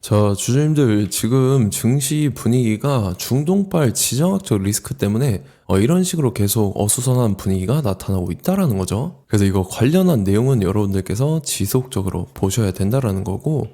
자, 주주님들, 지금 증시 분위기가 중동발 지정학적 리스크 때문에 이런 식으로 계속 어수선한 분위기가 나타나고 있다라는 거죠. 그래서 이거 관련한 내용은 여러분들께서 지속적으로 보셔야 된다라는 거고,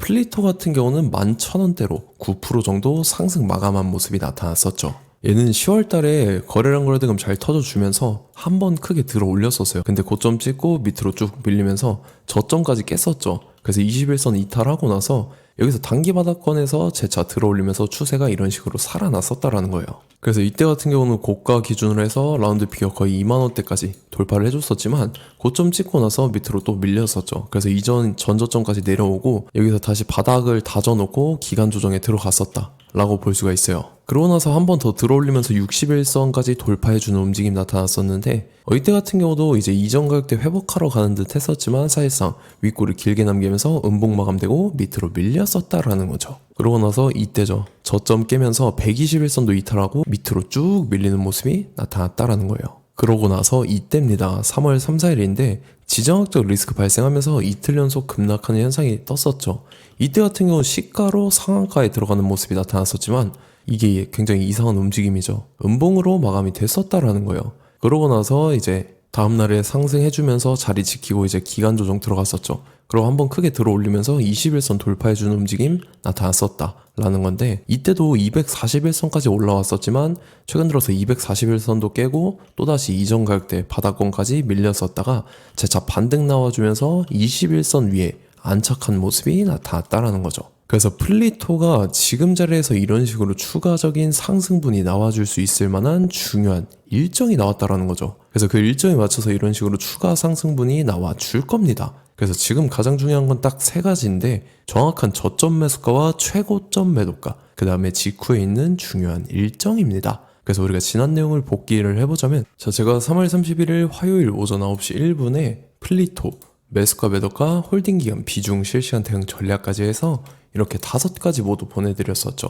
플리토 같은 경우는 11,000원대로 9% 정도 상승 마감한 모습이 나타났었죠. 얘는 10월 달에 거래량 거래대금 잘 터져주면서 한 번 크게 들어 올렸었어요. 근데 고점 찍고 밑으로 쭉 밀리면서 저점까지 깼었죠. 그래서 21선 이탈하고 나서 여기서 단기 바닥권에서 재차 들어 올리면서 추세가 이런 식으로 살아났었다라는 거예요. 그래서 이때 같은 경우는 고가 기준으로 해서 라운드 피겨 거의 2만원대까지 돌파를 해줬었지만 고점 찍고 나서 밑으로 또 밀렸었죠. 그래서 이전 전저점까지 내려오고 여기서 다시 바닥을 다져놓고 기간 조정에 들어갔었다 라고 볼 수가 있어요. 그러고 나서 한 번 더 들어올리면서 61선까지 돌파해주는 움직임이 나타났었는데 이때 같은 경우도 이제 이전 가격대 회복하러 가는 듯 했었지만 사실상 윗골을 길게 남기면서 음봉 마감되고 밑으로 밀렸었다라는 거죠. 그러고 나서 이때죠. 저점 깨면서 121선도 이탈하고 밑으로 쭉 밀리는 모습이 나타났다라는 거예요. 그러고 나서 이때입니다. 3월 3, 4일인데 지정학적 리스크 발생하면서 이틀 연속 급락하는 현상이 떴었죠. 이때 같은 경우 시가로 상한가에 들어가는 모습이 나타났었지만 이게 굉장히 이상한 움직임이죠. 음봉으로 마감이 됐었다라는 거예요. 그러고 나서 이제 다음날에 상승해주면서 자리 지키고 이제 기간 조정 들어갔었죠. 그리고 한번 크게 들어 올리면서 21선 돌파해주는 움직임 나타났었다라는 건데 이때도 241선까지 올라왔었지만 최근 들어서 241선도 깨고 또다시 이전 가격대 바닥권까지 밀렸었다가 재차 반등 나와주면서 21선 위에 안착한 모습이 나타났다라는 거죠. 그래서 플리토가 지금 자리에서 이런 식으로 추가적인 상승분이 나와줄 수 있을 만한 중요한 일정이 나왔다라는 거죠. 그래서 그 일정에 맞춰서 이런 식으로 추가 상승분이 나와줄 겁니다. 그래서 지금 가장 중요한 건 딱 세 가지인데 정확한 저점 매수가와 최고점 매도가, 그 다음에 직후에 있는 중요한 일정입니다. 그래서 우리가 지난 내용을 복기를 해보자면 제가 3월 31일 화요일 오전 9시 1분에 플리토 매수가 매도가 홀딩 기간 비중 실시간 대응 전략까지 해서 이렇게 5가지 모두 보내드렸었죠.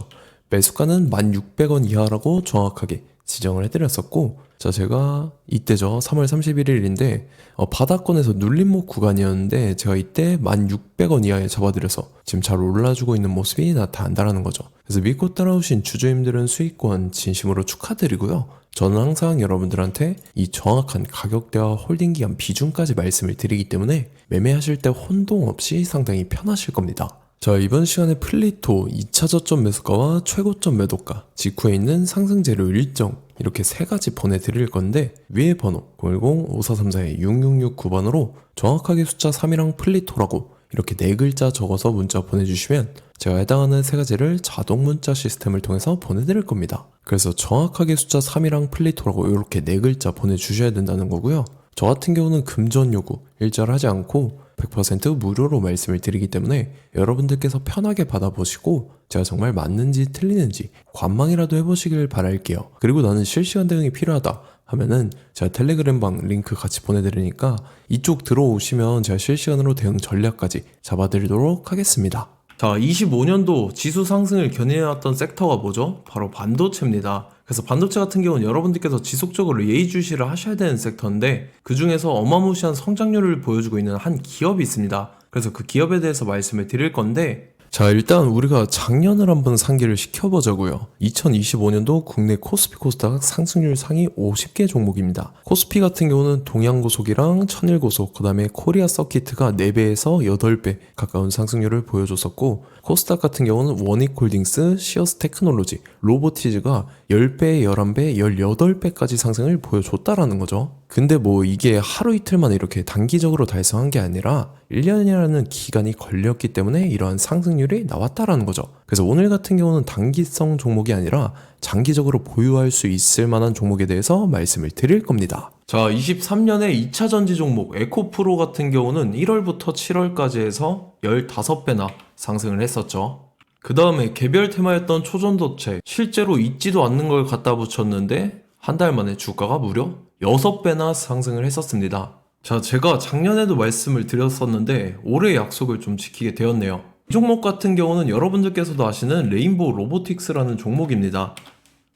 매수가는 1,600원 이하라고 정확하게 지정을 해드렸었고 제가 이때죠. 3월 31일인데 바닥권에서 눌림목 구간이었는데 제가 이때 1,600원 이하에 잡아드려서 지금 잘 올라주고 있는 모습이 나타난다는 거죠. 그래서 믿고 따라오신 주주님들은 수익권 진심으로 축하드리고요. 저는 항상 여러분들한테 이 정확한 가격대와 홀딩 기간 비중까지 말씀을 드리기 때문에 매매하실 때 혼동 없이 상당히 편하실 겁니다. 자, 이번 시간에 플리토 2차 저점 매수가와 최고점 매도가, 직후에 있는 상승 재료 일정 이렇게 세 가지 보내드릴 건데 위에 번호 010-5434-6669번으로 정확하게 숫자 3이랑 플리토라고 이렇게 네 글자 적어서 문자 보내주시면 제가 해당하는 세 가지를 자동 문자 시스템을 통해서 보내드릴 겁니다. 그래서 정확하게 숫자 3이랑 플리토라고 이렇게 네 글자 보내주셔야 된다는 거고요. 저 같은 경우는 금전 요구 일절 하지 않고 100% 무료로 말씀을 드리기 때문에 여러분들께서 편하게 받아보시고 제가 정말 맞는지 틀리는지 관망이라도 해보시길 바랄게요. 그리고 나는 실시간 대응이 필요하다 하면은 제가 텔레그램방 링크 같이 보내드리니까 이쪽 들어오시면 제가 실시간으로 대응 전략까지 잡아드리도록 하겠습니다. 자, 25년도 지수 상승을 견인해왔던 섹터가 뭐죠? 바로 반도체입니다. 그래서 반도체 같은 경우는 여러분들께서 지속적으로 예의주시를 하셔야 되는 섹터인데 그 중에서 어마무시한 성장률을 보여주고 있는 한 기업이 있습니다. 그래서 그 기업에 대해서 말씀을 드릴 건데 자, 일단 우리가 작년을 한번 상기를 시켜보자고요. 2025년도 국내 코스피 코스닥 상승률 상위 50개 종목입니다. 코스피 같은 경우는 동양고속이랑 천일고속, 그 다음에 코리아 서키트가 4배에서 8배 가까운 상승률을 보여줬었고 코스닥 같은 경우는 원익홀딩스, 시어스 테크놀로지, 로보티즈가 10배, 11배, 18배까지 상승을 보여줬다라는 거죠. 근데 뭐 이게 하루 이틀 만에 이렇게 단기적으로 달성한 게 아니라 1년이라는 기간이 걸렸기 때문에 이러한 상승률이 나왔다라는 거죠. 그래서 오늘 같은 경우는 단기성 종목이 아니라 장기적으로 보유할 수 있을 만한 종목에 대해서 말씀을 드릴 겁니다. 자, 23년에 2차 전지 종목 에코프로 같은 경우는 1월부터 7월까지 해서 15배나 상승을 했었죠. 그 다음에 개별 테마였던 초전도체 실제로 있지도 않는 걸 갖다 붙였는데 한 달 만에 주가가 무려 6배나 상승을 했었습니다. 자, 제가 작년에도 말씀을 드렸었는데 올해 약속을 좀 지키게 되었네요. 이 종목 같은 경우는 여러분들께서도 아시는 레인보우 로보틱스라는 종목입니다.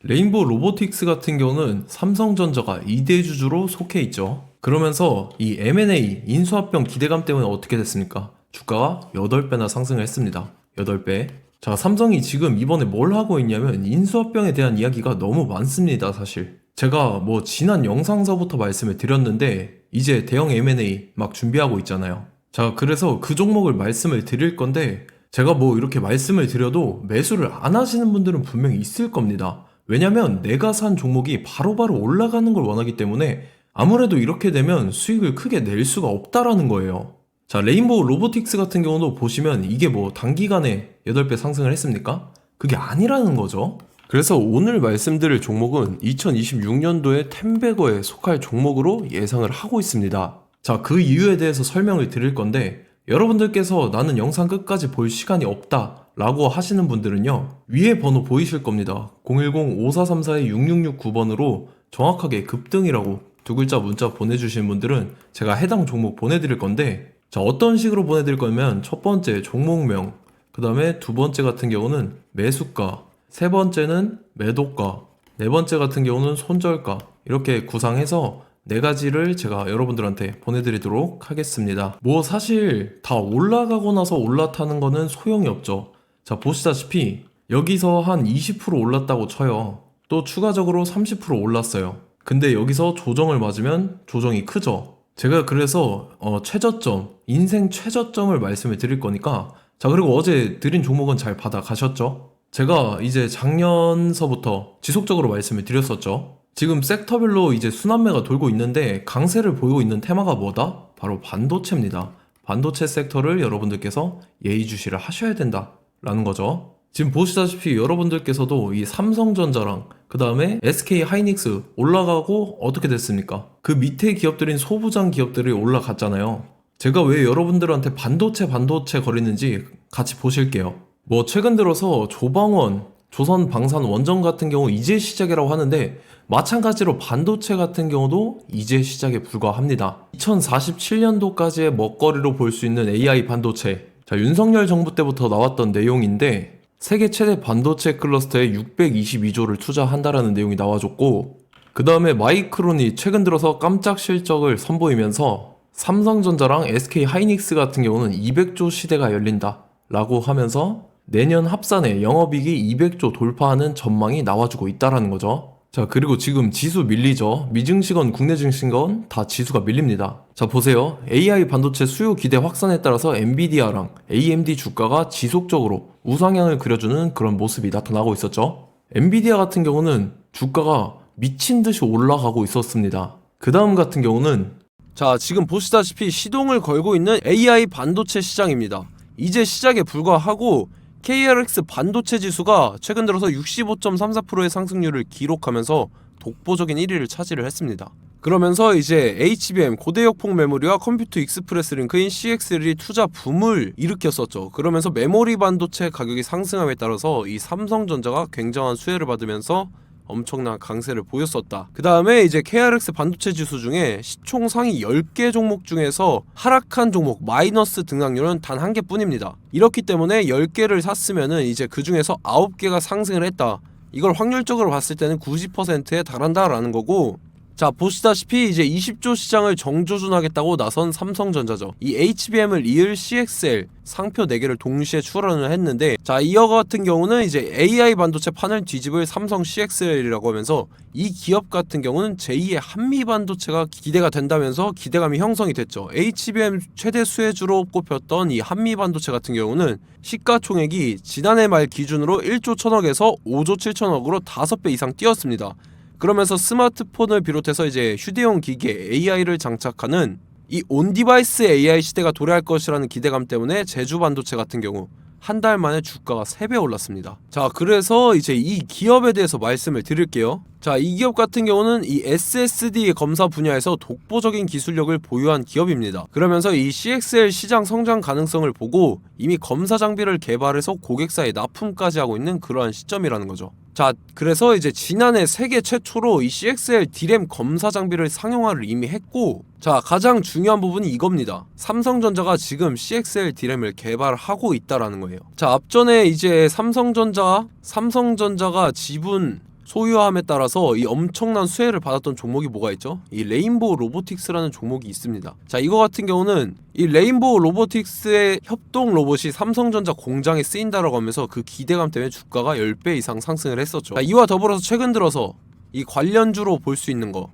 레인보우 로보틱스 같은 경우는 삼성전자가 2대 주주로 속해 있죠. 그러면서 이 M&A 인수합병 기대감 때문에 어떻게 됐습니까? 주가가 8배나 상승을 했습니다. 8배. 자, 삼성이 지금 이번에 뭘 하고 있냐면 인수합병에 대한 이야기가 너무 많습니다, 사실. 제가 뭐 지난 영상서부터 말씀을 드렸는데 이제 대형 M&A 막 준비하고 있잖아요. 자, 그래서 그 종목을 말씀을 드릴 건데 제가 뭐 이렇게 말씀을 드려도 매수를 안 하시는 분들은 분명히 있을 겁니다. 왜냐면 내가 산 종목이 바로바로 올라가는 걸 원하기 때문에 아무래도 이렇게 되면 수익을 크게 낼 수가 없다라는 거예요. 자, 레인보우 로보틱스 같은 경우도 보시면 이게 뭐 단기간에 8배 상승을 했습니까? 그게 아니라는 거죠. 그래서 오늘 말씀드릴 종목은 2026년도에 템베거에 속할 종목으로 예상을 하고 있습니다. 자, 그 이유에 대해서 설명을 드릴 건데 여러분들께서 나는 영상 끝까지 볼 시간이 없다 라고 하시는 분들은요, 위에 번호 보이실 겁니다. 010-5434-6669번으로 정확하게 급등이라고 두 글자 문자 보내주시는 분들은 제가 해당 종목 보내드릴 건데, 자, 어떤 식으로 보내드릴 거냐면 첫 번째 종목명, 그 다음에 두 번째 같은 경우는 매수가, 세 번째는 매도가, 네 번째 같은 경우는 손절가, 이렇게 구상해서 네 가지를 제가 여러분들한테 보내드리도록 하겠습니다. 뭐 사실 다 올라가고 나서 올라타는 거는 소용이 없죠. 자, 보시다시피 여기서 한 20% 올랐다고 쳐요. 또 추가적으로 30% 올랐어요. 근데 여기서 조정을 맞으면 조정이 크죠. 제가 그래서 최저점, 인생 최저점을 말씀을 드릴 거니까, 자, 그리고 어제 드린 종목은 잘 받아가셨죠? 제가 이제 작년서부터 지속적으로 말씀을 드렸었죠. 지금 섹터별로 이제 순환매가 돌고 있는데 강세를 보이고 있는 테마가 뭐다? 바로 반도체입니다. 반도체 섹터를 여러분들께서 예의주시를 하셔야 된다 라는 거죠. 지금 보시다시피 여러분들께서도 이 삼성전자랑 그 다음에 SK 하이닉스 올라가고 어떻게 됐습니까? 그 밑에 기업들인 소부장 기업들이 올라갔잖아요. 제가 왜 여러분들한테 반도체 거리는지 같이 보실게요. 뭐 최근 들어서 조방원, 조선방산 원전 같은 경우 이제 시작이라고 하는데 마찬가지로 반도체 같은 경우도 이제 시작에 불과합니다. 2047년도까지의 먹거리로 볼 수 있는 AI 반도체. 자, 윤석열 정부 때부터 나왔던 내용인데 세계 최대 반도체 클러스터에 622조를 투자한다라는 내용이 나와줬고, 그 다음에 마이크론이 최근 들어서 깜짝 실적을 선보이면서 삼성전자랑 SK 하이닉스 같은 경우는 200조 시대가 열린다 라고 하면서 내년 합산에 영업이익이 200조 돌파하는 전망이 나와주고 있다라는 거죠. 자, 그리고 지금 지수 밀리죠. 미증시건 국내 증시건 다 지수가 밀립니다. 자, 보세요. AI 반도체 수요 기대 확산에 따라서 엔비디아랑 AMD 주가가 지속적으로 우상향을 그려주는 그런 모습이 나타나고 있었죠. 엔비디아 같은 경우는 주가가 미친 듯이 올라가고 있었습니다. 그 다음 같은 경우는, 자, 지금 보시다시피 시동을 걸고 있는 AI 반도체 시장입니다. 이제 시작에 불과하고 KRX 반도체 지수가 최근 들어서 65.34%의 상승률을 기록하면서 독보적인 1위를 차지를 했습니다. 그러면서 이제 HBM 고대역폭 메모리와 컴퓨터 익스프레스 링크인 CXL이 투자 붐을 일으켰었죠. 그러면서 메모리 반도체 가격이 상승함에 따라서 이 삼성전자가 굉장한 수혜를 받으면서 엄청난 강세를 보였었다. 그 다음에 이제 KRX 반도체 지수 중에 시총 상위 10개 종목 중에서 하락한 종목 마이너스 등락률은 단 1개뿐입니다. 이렇기 때문에 10개를 샀으면은 이제 그 중에서 9개가 상승을 했다. 이걸 확률적으로 봤을 때는 90%에 달한다라는 거고, 자, 보시다시피 이제 20조 시장을 정조준하겠다고 나선 삼성전자죠. 이 HBM을 이을 CXL 상표 4개를 동시에 출원을 했는데, 자, 이어 같은 경우는 이제 AI 반도체 판을 뒤집을 삼성 CXL이라고 하면서 이 기업 같은 경우는 제2의 한미 반도체가 기대가 된다면서 기대감이 형성이 됐죠. HBM 최대 수혜주로 꼽혔던 이 한미 반도체 같은 경우는 시가총액이 지난해 말 기준으로 1조 1000억에서 5조 7천억으로 5배 이상 뛰었습니다. 그러면서 스마트폰을 비롯해서 이제 휴대용 기기에 AI를 장착하는 이 온디바이스 AI 시대가 도래할 것이라는 기대감 때문에 제주 반도체 같은 경우 한 달 만에 주가가 3배 올랐습니다. 자, 그래서 이제 이 기업에 대해서 말씀을 드릴게요. 자, 이 기업 같은 경우는 이 SSD 검사 분야에서 독보적인 기술력을 보유한 기업입니다. 그러면서 이 CXL 시장 성장 가능성을 보고 이미 검사 장비를 개발해서 고객사에 납품까지 하고 있는 그러한 시점이라는 거죠. 자, 그래서 이제 지난해 세계 최초로 이 CXL D램 검사 장비를 상용화를 이미 했고, 자, 가장 중요한 부분이 이겁니다. 삼성전자가 지금 CXL D램을 개발하고 있다라는 거예요. 자, 앞전에 이제 삼성전자가 지분 소유함에 따라서 이 엄청난 수혜를 받았던 종목이 뭐가 있죠? 이 레인보우 로보틱스라는 종목이 있습니다. 자, 이거 같은 경우는 이 레인보우 로보틱스의 협동 로봇이 삼성전자 공장에 쓰인다라고 하면서 그 기대감 때문에 주가가 10배 이상 상승을 했었죠. 자, 이와 더불어서 최근 들어서 이 관련주로 볼 수 있는 거,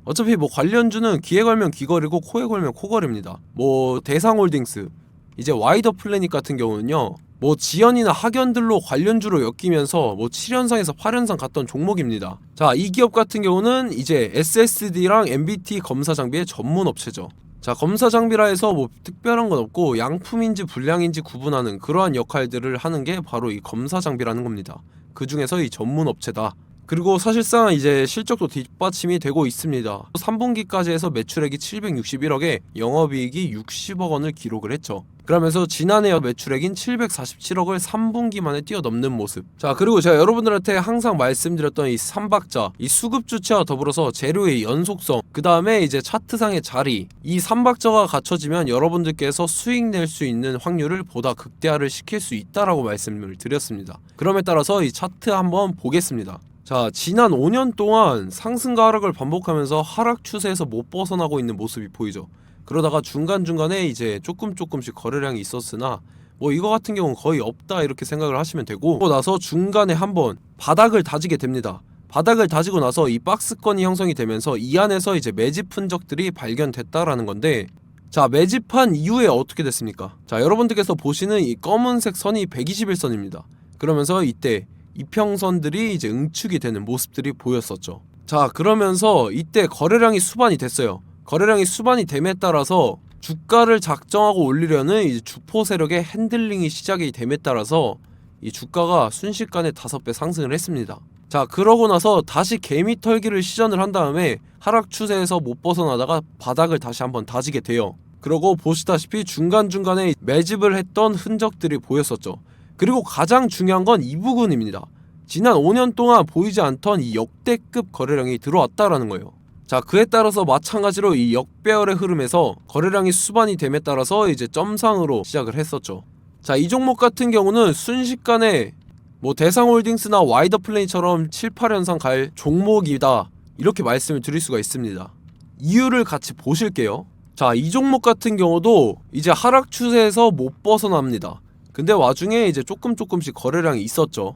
어차피 뭐 관련주는 귀에 걸면 귀걸이고 코에 걸면 코걸입니다. 뭐 대상홀딩스, 이제 와이더 플래닛 같은 경우는요, 뭐 지연이나 학연들로 관련주로 엮이면서 뭐 7연상에서 8연상 갔던 종목입니다. 자, 이 기업 같은 경우는 이제 SSD랑 MBT 검사 장비의 전문 업체죠. 자, 검사 장비라 해서 뭐 특별한 건 없고 양품인지 불량인지 구분하는 그러한 역할들을 하는 게 바로 이 검사 장비라는 겁니다. 그 중에서 이 전문 업체다. 그리고 사실상 이제 실적도 뒷받침이 되고 있습니다. 3분기까지 해서 매출액이 761억에 영업이익이 60억 원을 기록을 했죠. 그러면서 지난해 매출액인 747억을 3분기 만에 뛰어넘는 모습. 자, 그리고 제가 여러분들한테 항상 말씀드렸던 이 3박자, 이 수급 주체와 더불어서 재료의 연속성, 그 다음에 이제 차트상의 자리, 이 3박자가 갖춰지면 여러분들께서 수익 낼 수 있는 확률을 보다 극대화를 시킬 수 있다라고 말씀을 드렸습니다. 그럼에 따라서 이 차트 한번 보겠습니다. 자, 지난 5년 동안 상승과 하락을 반복하면서 하락 추세에서 못 벗어나고 있는 모습이 보이죠. 그러다가 중간중간에 이제 조금씩 거래량이 있었으나 뭐 이거 같은 경우는 거의 없다 이렇게 생각을 하시면 되고, 그러고 나서 중간에 한번 바닥을 다지게 됩니다. 바닥을 다지고 나서 이 박스권이 형성이 되면서 이 안에서 이제 매집 흔적들이 발견됐다라는 건데, 자, 매집한 이후에 어떻게 됐습니까? 자, 여러분들께서 보시는 이 검은색 선이 121선입니다. 그러면서 이때 이평선들이 이제 응축이 되는 모습들이 보였었죠. 자, 그러면서 이때 거래량이 수반이 됐어요. 거래량이 수반이 됨에 따라서 주가를 작정하고 올리려는 이제 주포 세력의 핸들링이 시작이 됨에 따라서 이 주가가 순식간에 5배 상승을 했습니다. 자, 그러고 나서 다시 개미 털기를 시전을 한 다음에 하락 추세에서 못 벗어나다가 바닥을 다시 한번 다지게 돼요. 그러고 보시다시피 중간중간에 매집을 했던 흔적들이 보였었죠. 그리고 가장 중요한 건 이 부분입니다. 지난 5년 동안 보이지 않던 이 역대급 거래량이 들어왔다라는 거예요. 자, 그에 따라서 마찬가지로 이 역배열의 흐름에서 거래량이 수반이 됨에 따라서 이제 점상으로 시작을 했었죠. 자, 이 종목 같은 경우는 순식간에 뭐 대상홀딩스나 와이더 플레이처럼 7, 8연상 갈 종목이다 이렇게 말씀을 드릴 수가 있습니다. 이유를 같이 보실게요. 자, 이 종목 같은 경우도 이제 하락 추세에서 못 벗어납니다. 근데 와중에 이제 조금씩 거래량이 있었죠.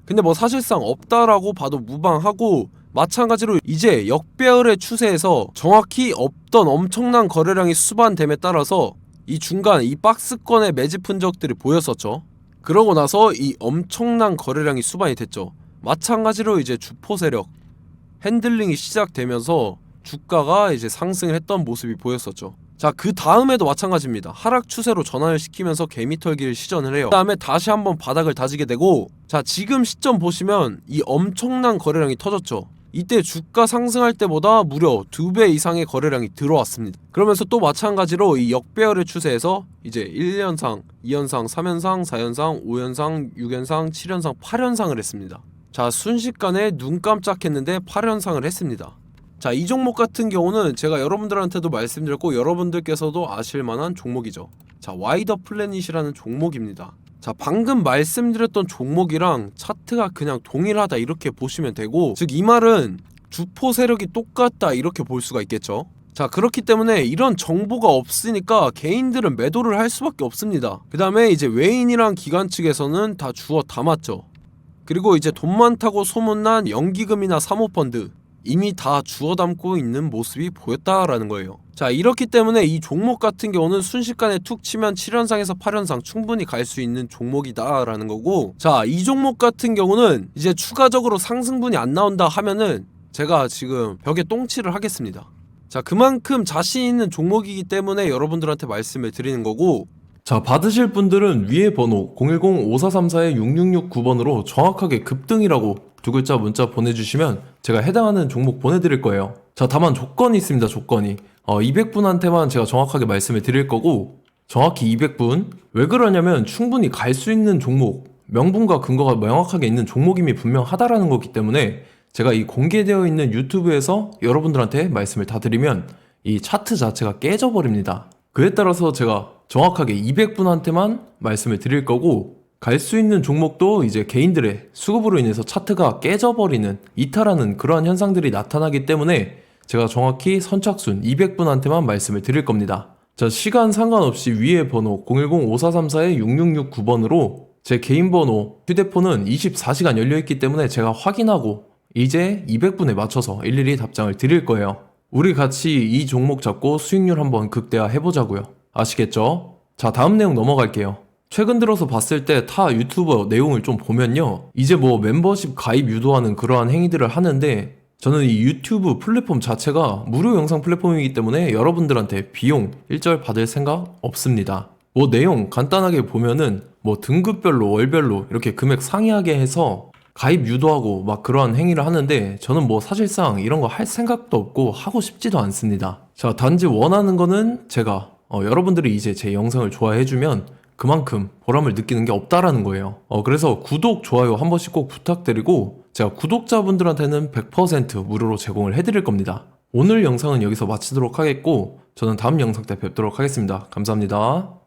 근데 뭐 사실상 없다라고 봐도 무방하고, 마찬가지로 이제 역배열의 추세에서 정확히 없던 엄청난 거래량이 수반됨에 따라서 이 중간 이 박스권의 매집 흔적들이 보였었죠. 그러고 나서 이 엄청난 거래량이 수반이 됐죠. 마찬가지로 이제 주포 세력 핸들링이 시작되면서 주가가 이제 상승을 했던 모습이 보였었죠. 자, 그 다음에도 마찬가지입니다. 하락 추세로 전환을 시키면서 개미털기를 시전을 해요. 그 다음에 다시 한번 바닥을 다지게 되고, 자, 지금 시점 보시면 이 엄청난 거래량이 터졌죠. 이때 주가 상승할 때보다 무려 2배 이상의 거래량이 들어왔습니다. 그러면서 또 마찬가지로 이 역배열의 추세에서 이제 1연상, 2연상, 3연상, 4연상, 5연상, 6연상, 7연상, 8연상을 했습니다. 자, 순식간에 눈 깜짝했는데 8연상을 했습니다. 자, 이 종목 같은 경우는 제가 여러분들한테도 말씀드렸고 여러분들께서도 아실만한 종목이죠. 자, 와이더 플래닛이라는 종목입니다. 자, 방금 말씀드렸던 종목이랑 차트가 그냥 동일하다 이렇게 보시면 되고, 즉 이 말은 주포 세력이 똑같다 이렇게 볼 수가 있겠죠. 자, 그렇기 때문에 이런 정보가 없으니까 개인들은 매도를 할 수밖에 없습니다. 그 다음에 이제 외인이랑 기관 측에서는 다 주워 담았죠. 그리고 이제 돈 많다고 소문난 연기금이나 사모펀드 이미 다 주워 담고 있는 모습이 보였다라는 거예요. 자, 이렇기 때문에 이 종목 같은 경우는 순식간에 툭 치면 7연상에서 8연상 충분히 갈 수 있는 종목이다 라는 거고, 자, 이 종목 같은 경우는 이제 추가적으로 상승분이 안 나온다 하면은 제가 지금 벽에 똥칠을 하겠습니다. 자, 그만큼 자신 있는 종목이기 때문에 여러분들한테 말씀을 드리는 거고, 자, 받으실 분들은 위에 번호 010-5434-6669번으로 정확하게 급등이라고 두 글자 문자 보내주시면 제가 해당하는 종목 보내드릴 거예요. 자, 다만 조건이 있습니다. 조건이 200분한테만 제가 정확하게 말씀을 드릴 거고, 정확히 200분. 왜 그러냐면 충분히 갈 수 있는 종목, 명분과 근거가 명확하게 있는 종목임이 분명하다라는 거기 때문에 제가 이 공개되어 있는 유튜브에서 여러분들한테 말씀을 다 드리면 이 차트 자체가 깨져버립니다. 그에 따라서 제가 정확하게 200분한테만 말씀을 드릴 거고, 갈 수 있는 종목도 이제 개인들의 수급으로 인해서 차트가 깨져버리는 이탈하는 그러한 현상들이 나타나기 때문에 제가 정확히 선착순 200분한테만 말씀을 드릴 겁니다. 자, 시간 상관없이 위에 번호 010-5434-6669번으로 제 개인 번호, 휴대폰은 24시간 열려있기 때문에 제가 확인하고 이제 200분에 맞춰서 일일이 답장을 드릴 거예요. 우리 같이 이 종목 잡고 수익률 한번 극대화 해보자고요. 아시겠죠? 자, 다음 내용 넘어갈게요. 최근 들어서 봤을 때 타 유튜버 내용을 좀 보면요, 이제 뭐 멤버십 가입 유도하는 그러한 행위들을 하는데, 저는 이 유튜브 플랫폼 자체가 무료 영상 플랫폼이기 때문에 여러분들한테 비용 일절 받을 생각 없습니다. 뭐 내용 간단하게 보면은 뭐 등급별로 월별로 이렇게 금액 상이하게 해서 가입 유도하고 막 그러한 행위를 하는데, 저는 뭐 사실상 이런 거 할 생각도 없고 하고 싶지도 않습니다. 자, 단지 원하는 거는 제가 여러분들이 이제 제 영상을 좋아해주면 그만큼 보람을 느끼는 게 없다라는 거예요. 그래서 구독, 좋아요 한 번씩 꼭 부탁드리고, 제가 구독자분들한테는 100% 무료로 제공을 해드릴 겁니다. 오늘 영상은 여기서 마치도록 하겠고, 저는 다음 영상 때 뵙도록 하겠습니다. 감사합니다.